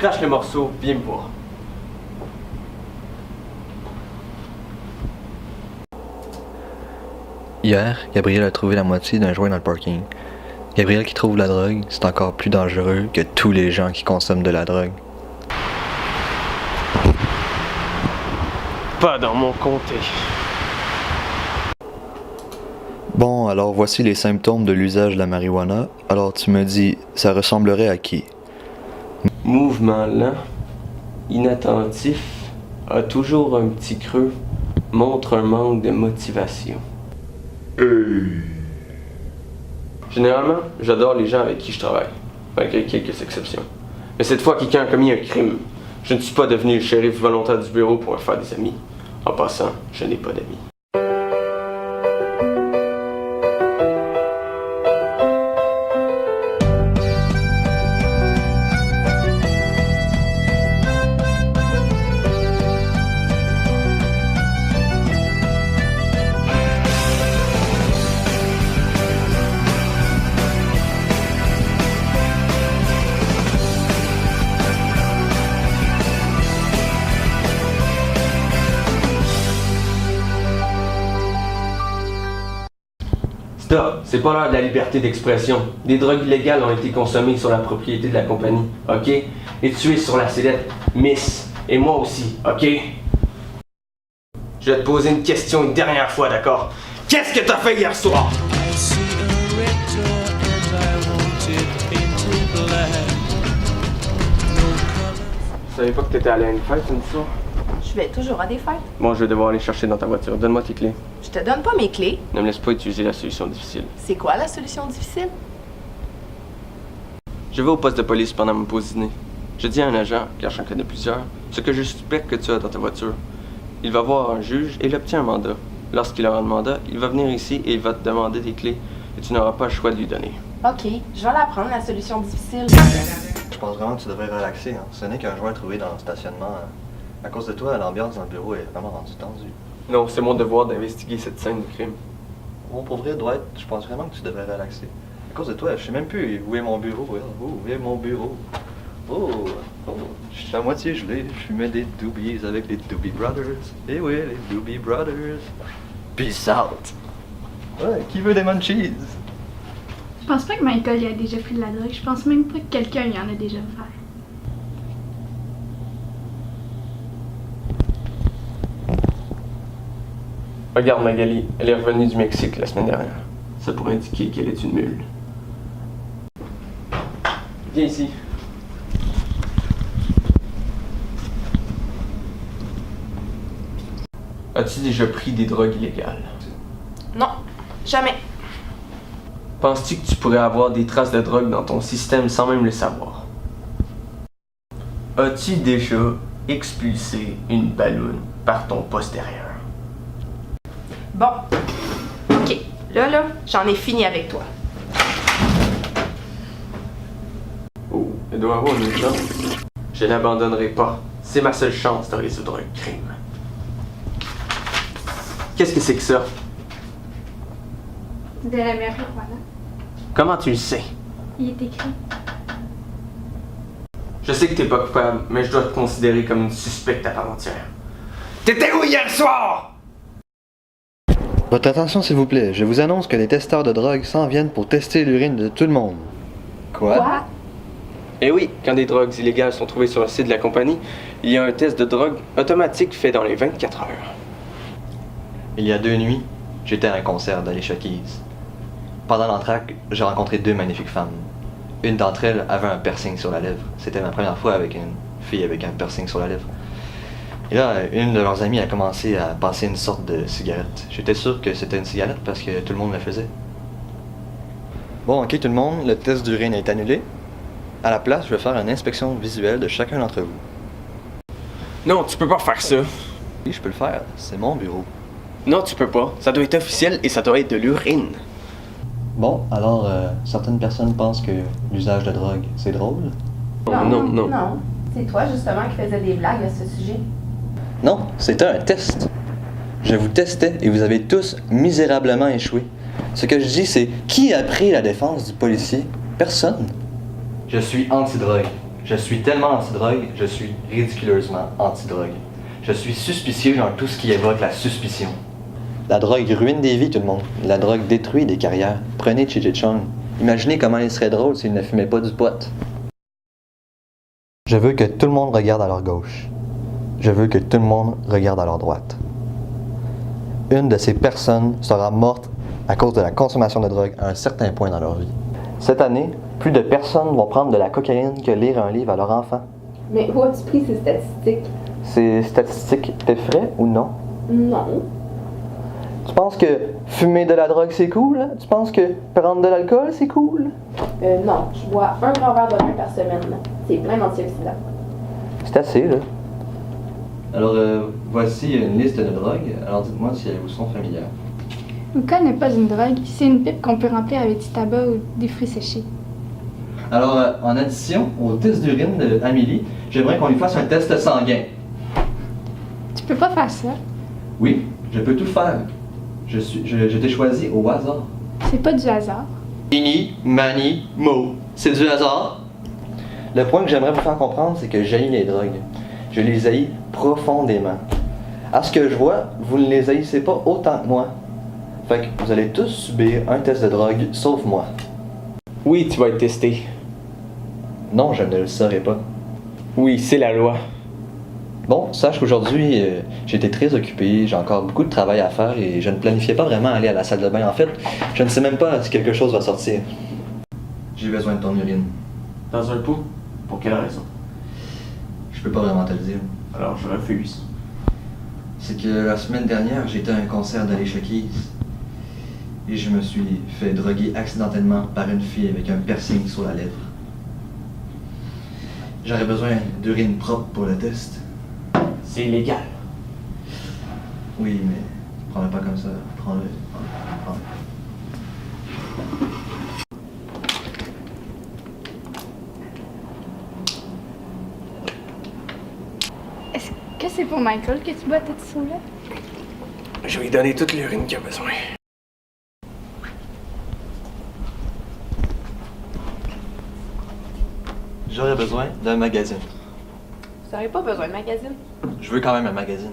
crache le morceau, viens me voir. Hier, Gabriel a trouvé la moitié d'un joint dans le parking. Gabriel qui trouve la drogue, c'est encore plus dangereux que tous les gens qui consomment de la drogue. Pas dans mon comté. Bon, alors voici les symptômes de l'usage de la marijuana. Alors tu me dis, ça ressemblerait à qui? Mouvement lent, inattentif, a toujours un petit creux, montre un manque de motivation. Généralement, j'adore les gens avec qui je travaille, malgré quelques exceptions. Mais cette fois, quelqu'un a commis un crime. Je ne suis pas devenu le shérif volontaire du bureau pour me faire des amis. En passant, je n'ai pas d'amis. Stop, c'est pas l'heure de la liberté d'expression. Des drogues illégales ont été consommées sur la propriété de la compagnie, ok? Et tuées sur la sellette, Miss, et moi aussi, ok? Je vais te poser une question une dernière fois, d'accord? Qu'est-ce que t'as fait hier soir? Je savais pas que t'étais allé à une fête une soir. Je vais toujours à des fêtes. Bon, je vais devoir aller chercher dans ta voiture. Donne-moi tes clés. Je te donne pas mes clés. Ne me laisse pas utiliser la solution difficile. C'est quoi la solution difficile? Je vais au poste de police pendant ma pause dîner. Je dis à un agent, car j'en connais plusieurs, ce que je suspecte que tu as dans ta voiture. Il va voir un juge et il obtient un mandat. Lorsqu'il aura un mandat, il va venir ici et il va te demander des clés et tu n'auras pas le choix de lui donner. Ok, je vais la prendre, la solution difficile. Je pense vraiment que tu devrais relaxer. Hein. Ce n'est qu'un joint trouvé dans le stationnement. À cause de toi, l'ambiance dans le bureau est vraiment rendue tendue. Non, c'est mon devoir d'investiguer cette scène de crime. Bon, pour vrai, Dwight, je pense vraiment que tu devrais relaxer. À cause de toi, je sais même plus où est mon bureau. Où est mon bureau? Oh, je suis à moitié gelé. Je fumais des doobies avec les Doobie Brothers. Eh oui, les Doobie Brothers. Peace out. Ouais, qui veut des munchies? Je pense pas que Michael y a déjà pris de la drogue. Je pense même pas que quelqu'un y en a déjà fait. Regarde Magali, elle est revenue du Mexique la semaine dernière. Ça pourrait indiquer qu'elle est une mule. Viens ici. As-tu déjà pris des drogues illégales? Non, jamais. Penses-tu que tu pourrais avoir des traces de drogue dans ton système sans même le savoir? As-tu déjà expulsé une balloune par ton postérieur? Bon. Ok, là, j'en ai fini avec toi. Oh, elle doit avoir une chance. Je n'abandonnerai pas. C'est ma seule chance de résoudre un crime. Qu'est-ce que c'est que ça? De la marijuana. Comment tu le sais? Il est écrit. Je sais que t'es pas coupable, mais je dois te considérer comme une suspecte à part entière. T'étais où hier soir? Votre attention s'il vous plaît, je vous annonce que les testeurs de drogue s'en viennent pour tester l'urine de tout le monde. Quoi? Eh oui, quand des drogues illégales sont trouvées sur le site de la compagnie, il y a un test de drogue automatique fait dans les 24 heures. Il y a 2 nuits, j'étais à un concert d'Alicia Keys. Pendant l'entracte, j'ai rencontré 2 magnifiques femmes. Une d'entre elles avait un piercing sur la lèvre. C'était ma première fois avec une fille avec un piercing sur la lèvre. Et là, une de leurs amies a commencé à passer une sorte de cigarette. J'étais sûr que c'était une cigarette parce que tout le monde le faisait. Bon, ok tout le monde, le test d'urine est annulé. À la place, je vais faire une inspection visuelle de chacun d'entre vous. Non, tu peux pas faire ça. Oui, je peux le faire, c'est mon bureau. Non, tu peux pas. Ça doit être officiel et ça doit être de l'urine. Bon, alors, certaines personnes pensent que l'usage de drogue, c'est drôle. Non. Non, c'est toi justement qui faisais des blagues à ce sujet. Non, c'était un test. Je vous testais et vous avez tous misérablement échoué. Ce que je dis, c'est qui a pris la défense du policier? Personne. Je suis anti-drogue. Je suis tellement anti-drogue, je suis ridiculeusement anti-drogue. Je suis suspicieux dans tout ce qui évoque la suspicion. La drogue ruine des vies, tout le monde. La drogue détruit des carrières. Prenez Chi Chong. Imaginez comment il serait drôle s'il ne fumait pas du pot. Je veux que tout le monde regarde à leur gauche. Je veux que tout le monde regarde à leur droite. Une de ces personnes sera morte à cause de la consommation de drogue à un certain point dans leur vie. Cette année, plus de personnes vont prendre de la cocaïne que lire un livre à leur enfant. Mais où as-tu pris ces statistiques? Ces statistiques étaient vraies ou non? Non. Tu penses que fumer de la drogue c'est cool? Tu penses que prendre de l'alcool c'est cool? Non. Je bois un grand verre de vin par semaine. C'est plein d'antioxydants. C'est assez, là. Alors, voici une liste de drogues. Alors, dites-moi si elles vous sont familières. Hookah n'est pas une drogue, c'est une pipe qu'on peut remplir avec du tabac ou des fruits séchés. Alors, en addition au test d'urine d'Amélie, j'aimerais qu'on lui fasse un test sanguin. Tu peux pas faire ça. Oui, je peux tout faire. Je t'ai choisi au hasard. C'est pas du hasard. Ini, mani, mo. C'est du hasard? Le point que j'aimerais vous faire comprendre, c'est que j'haïs les drogues. Je les haïs profondément. À ce que je vois, vous ne les haïssez pas autant que moi. Fait que vous allez tous subir un test de drogue, sauf moi. Oui, tu vas être testé. Non, je ne le saurais pas. Oui, c'est la loi. Bon, sache qu'aujourd'hui, j'ai été très occupé, j'ai encore beaucoup de travail à faire et je ne planifiais pas vraiment aller à la salle de bain. En fait, je ne sais même pas si quelque chose va sortir. J'ai besoin de ton urine. Dans un pot? Pour quelle raison? Je peux pas vraiment te le dire. Alors je refuse. C'est que la semaine dernière, j'étais à un concert d'Alicia Keys. Et je me suis fait droguer accidentellement par une fille avec un piercing sur la lèvre. J'aurais besoin d'urine propre pour le test. C'est illégal. Oui, mais prends-le pas comme ça. Prends-le. Prends-le. Est-ce que c'est pour Michael que tu bois ta tissu-là? Je vais lui donner toute l'urine qu'il a besoin. J'aurais besoin d'un magazine. Vous n'aurez pas besoin de magazine. Je veux quand même un magazine.